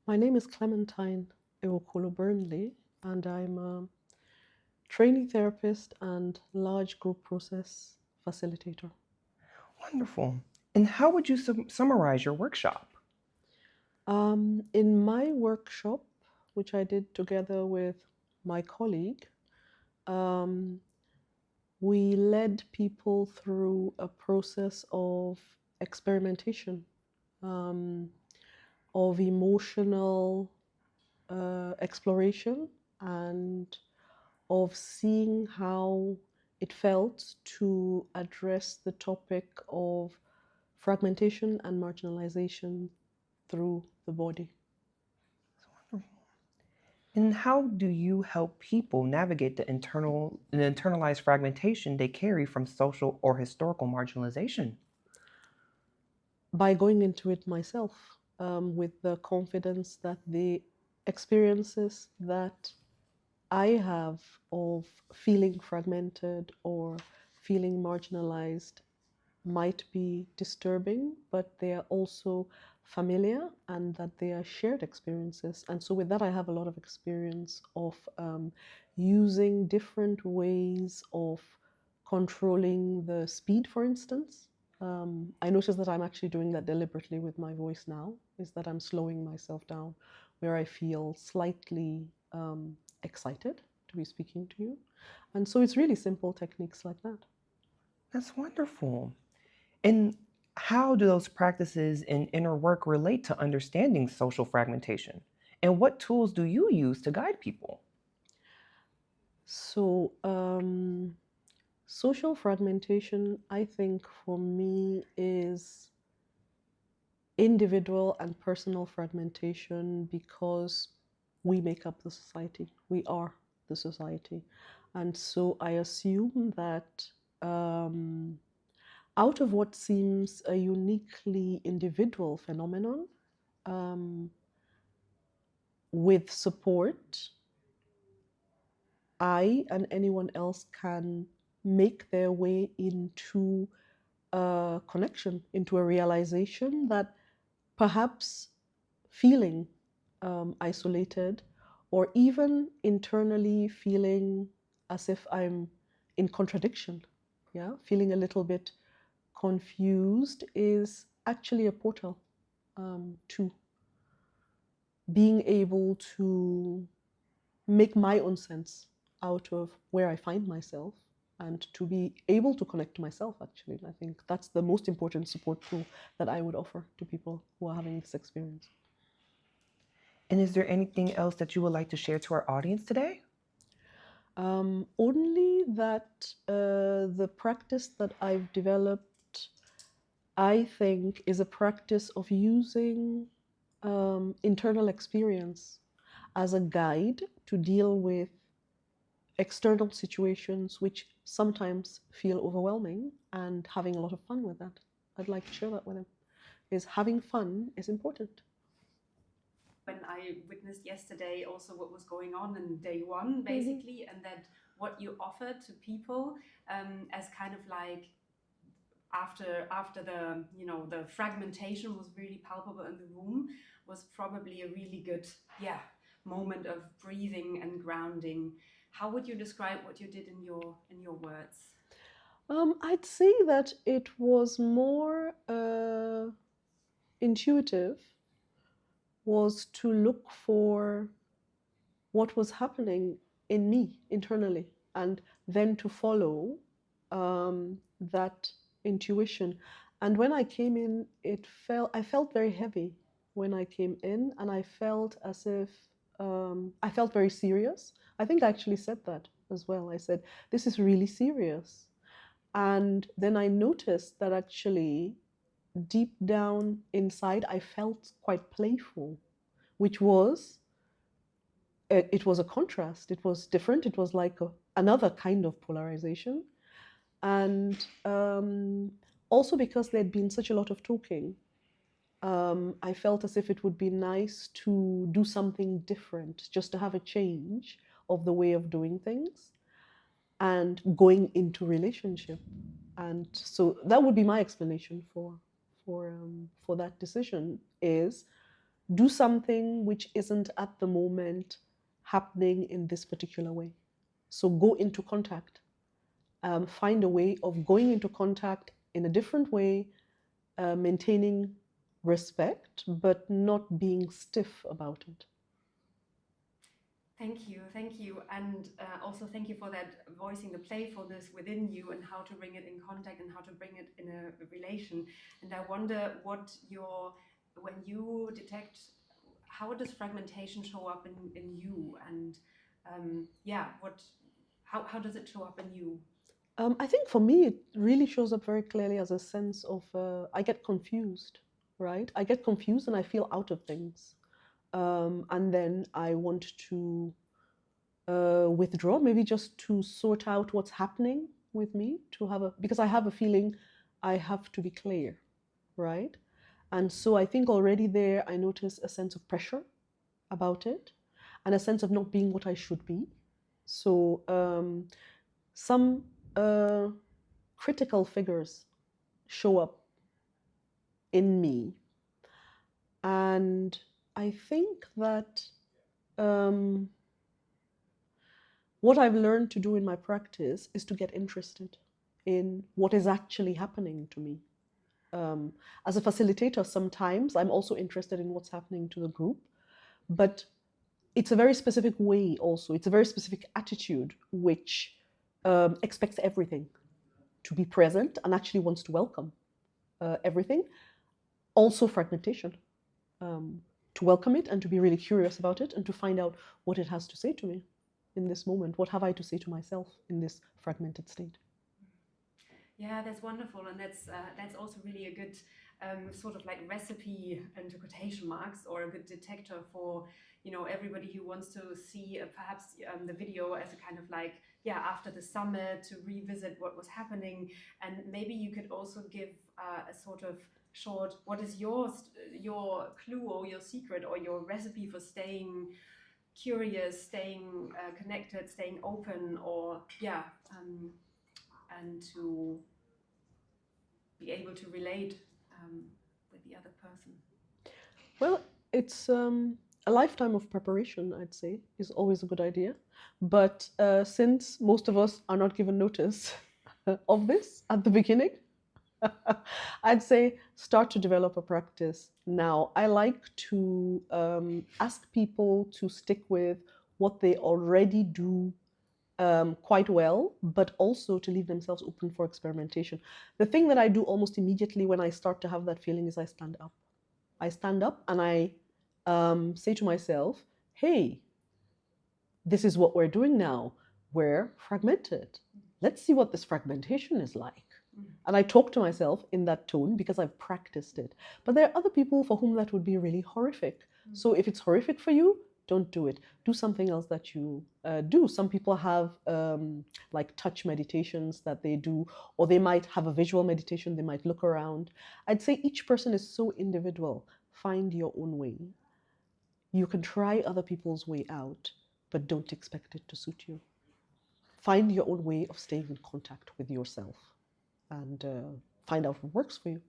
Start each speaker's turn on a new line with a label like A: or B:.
A: My name is Clementine Ewokolo Burnley, and I'm a training therapist and large group process facilitator.
B: Wonderful. And how would you summarize your workshop?
A: In my workshop, which I did together with my colleague, um, we led people through a process of experimentation, um, of emotional exploration, and of seeing how it felt to address the topic of fragmentation and marginalization through the body.
B: And how do you help people navigate the internalized fragmentation they carry from social or historical marginalization?
A: By going into it myself, with the confidence that the experiences that I have of feeling fragmented or feeling marginalized might be disturbing, but they are also familiar and that they are shared experiences. And so, with that, I have a lot of experience of using different ways of controlling the speed, for instance. I notice that I'm actually doing that deliberately with my voice now, is that I'm slowing myself down where I feel slightly excited to be speaking to you. And so, it's really simple techniques like that.
B: That's wonderful. And how do those practices and inner work relate to understanding social fragmentation? And what tools do you use to guide people?
A: So, social fragmentation, I think for me, is individual and personal fragmentation because we make up the society. We are the society. And so I assume that um, out of what seems a uniquely individual phenomenon, um, with support, I and anyone else can make their way into a connection, into a realization that perhaps feeling isolated or even internally feeling as if I'm in contradiction, yeah, feeling a little bit confused is actually a portal to being able to make my own sense out of where I find myself and to be able to connect to myself, actually. I think that's the most important support tool that I would offer to people who are having this experience.
B: And is there anything else that you would like to share to our audience today?
A: Only that the practice that I've developed, I think, is a practice of using internal experience as a guide to deal with external situations which sometimes feel overwhelming and having a lot of fun with that. I'd like to share that with them. Is having fun is important.
C: When I witnessed yesterday also what was going on in day one, basically, and that what you offer to people as kind of like after the the fragmentation was really palpable in the room, was probably a really good moment of breathing and grounding. How would you describe what you did in your words?
A: I'd say that it was more intuitive, was to look for what was happening in me internally and then to follow that intuition. And when I came in, I felt very heavy when I came in, and I felt as if I felt very serious. I think I actually said that as well. I said, this is really serious. And then I noticed that actually deep down inside, I felt quite playful, which was it was a contrast. It was different. It was like another kind of polarization. And also because there'd been such a lot of talking, I felt as if it would be nice to do something different, just to have a change of the way of doing things and going into relationship. And so that would be my explanation for that decision is do something which isn't at the moment happening in this particular way. So go into contact. Find a way of going into contact in a different way, maintaining respect, but not being stiff about it.
C: Thank you, and also thank you for that voicing the playfulness within you and how to bring it in contact and how to bring it in a relation. And I wonder when you detect, how does fragmentation show up in you, and how does it show up in you?
A: I think for me, it really shows up very clearly as a sense of I get confused, right? I get confused and I feel out of things. And then I want to withdraw, maybe just to sort out what's happening with me, because I have a feeling I have to be clear, right? And so I think already there I notice a sense of pressure about it and a sense of not being what I should be. So some critical figures show up in me. And I think that what I've learned to do in my practice is to get interested in what is actually happening to me. As a facilitator, sometimes I'm also interested in what's happening to the group, but it's a very specific way also. It's a very specific attitude which expects everything to be present and actually wants to welcome everything. Also fragmentation, to welcome it and to be really curious about it and to find out what it has to say to me in this moment. What have I to say to myself in this fragmented state?
C: Yeah, that's wonderful, and that's also really a good sort of like recipe into quotation marks, or a good detector for everybody who wants to see perhaps the video as a kind of like after the summit to revisit what was happening, and maybe you could also give a sort of short, what is your clue or your secret or your recipe for staying curious, staying connected, staying open, or and to be able to relate with the other person?
A: Well, it's a lifetime of preparation, I'd say, is always a good idea. But since most of us are not given notice of this at the beginning, I'd say start to develop a practice now. I like to ask people to stick with what they already do quite well, but also to leave themselves open for experimentation. The thing that I do almost immediately when I start to have that feeling is I stand up. I stand up and I say to myself, hey, this is what we're doing now. We're fragmented. Let's see what this fragmentation is like. And I talk to myself in that tone because I've practiced it. But there are other people for whom that would be really horrific. So if it's horrific for you, don't do it. Do something else that you do. Some people have like touch meditations that they do, or they might have a visual meditation, they might look around. I'd say each person is so individual. Find your own way. You can try other people's way out, but don't expect it to suit you. Find your own way of staying in contact with yourself and find out what works for you.